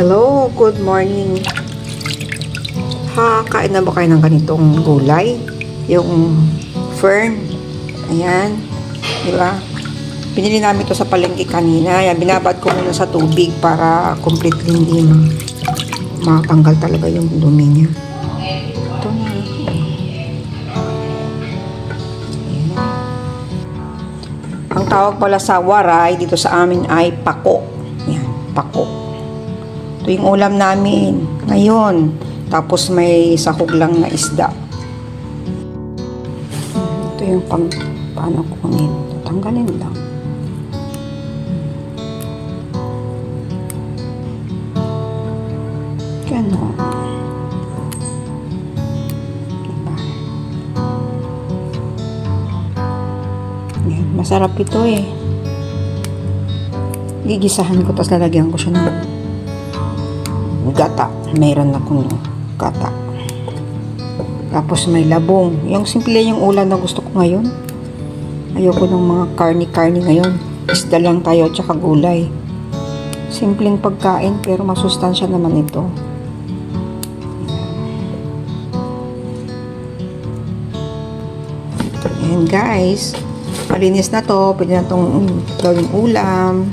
Hello, good morning. Kain na ba kayo ng ganitong gulay? Yung fern. Ayan. Diba? Pinili namin ito sa palengke kanina. Ayan, binabad ko muna sa tubig para completely hindi matanggal talaga yung dumi niya. Ito na. Ayan. Ang tawag pala sa waray dito sa amin ay pako. Ayan, pako. Ito yung ulam namin ngayon. Tapos may sahog lang na isda. Ito yung paano kunin. Tatanggalin lang. Ganon. Diba? Yan, masarap ito eh. Gigisahan ko, tapos lalagyan ko siya ng gata. Mayroon akong gata. Tapos may labong. Yung simple yung ulam na gusto ko ngayon. Ayoko ng mga karni-karni ngayon. Isda lang tayo, tsaka gulay. Simpleng pagkain, pero masustansya naman ito. Ayan guys. Malinis na to. Pwede na itong gawing ulam.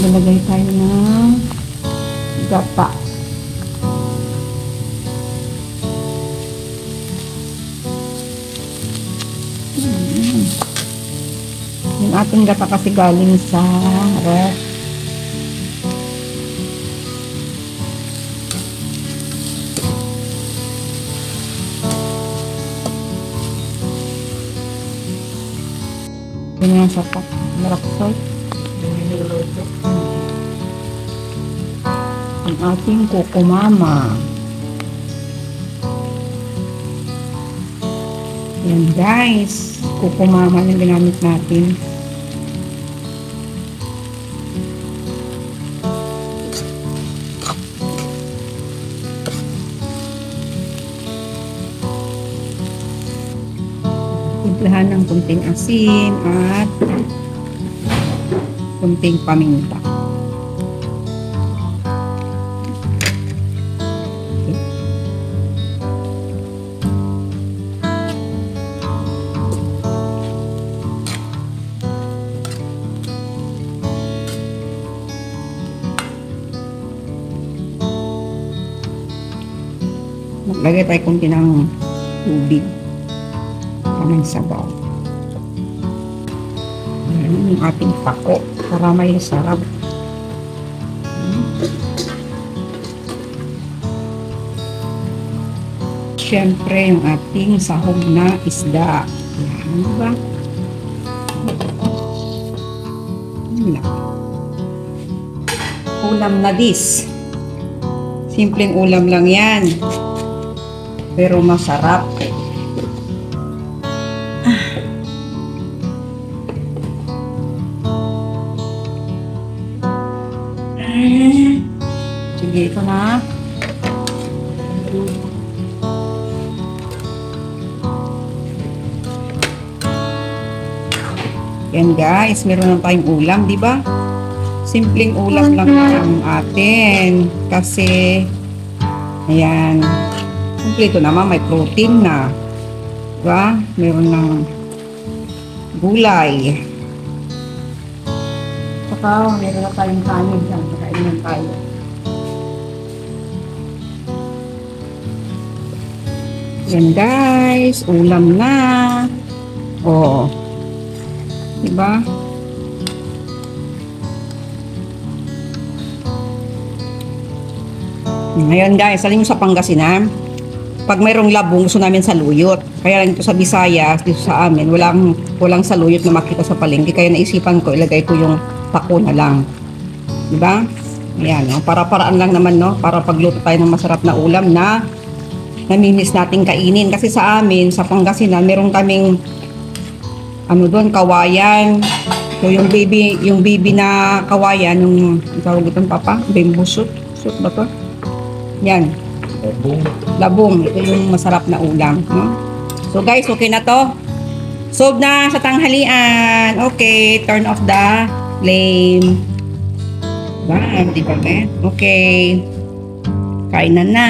Lalagay tayo ng gata. Yung ating gata kasi galing sa ref. Ganyan sa maraksay. Ang ating kukumama. Yan guys, kukumama yung ginamit natin. Timplahan ng kunting asin at kunting paminta. Maglagay tayo kunti ng tubig para may sabaw. Ayan yung ating pako para may sarap. Siyempre yung ating sahog na isda. Ayan, diba? Ulam na dis. Simpleng ulam lang yan. Pero masarap. Sige, ito na. Yan guys, meron na tayong ulam, di ba? Simpleng ulam lang ang atin. Kasi, ayan. Kompleto naman, may protein na. Diba? Meron ng gulay. Saka, meron na tayong kanin dyan. Kainan tayo. Yan guys, ulam na. Oh. Diba? Ngayon guys, alam nyo sa Pangasinan, pag mayroong labong, gusto namin saluyot. Kaya lang ito sa Visayas, dito sa amin, walang saluyot na makita sa palengke. Kaya naisipan ko, ilagay ko yung pako na lang. Diba? Ayan, no? Para-paraan lang naman, no? Para pagluto tayo ng masarap na ulam na namimiss nating kainin. Kasi sa amin, sa Pangasinan, meron kaming ano doon, kawayan. So, yung baby na kawayan, yung tawag itong papa, bamboo shoot. Shoot ba to? Yan. Labong. Ito yung masarap na ulam. No? So guys, okay na to. Solve na sa tanghalian. Okay, turn off the flame. Wow, di ba, Ben? Okay. Kain na na.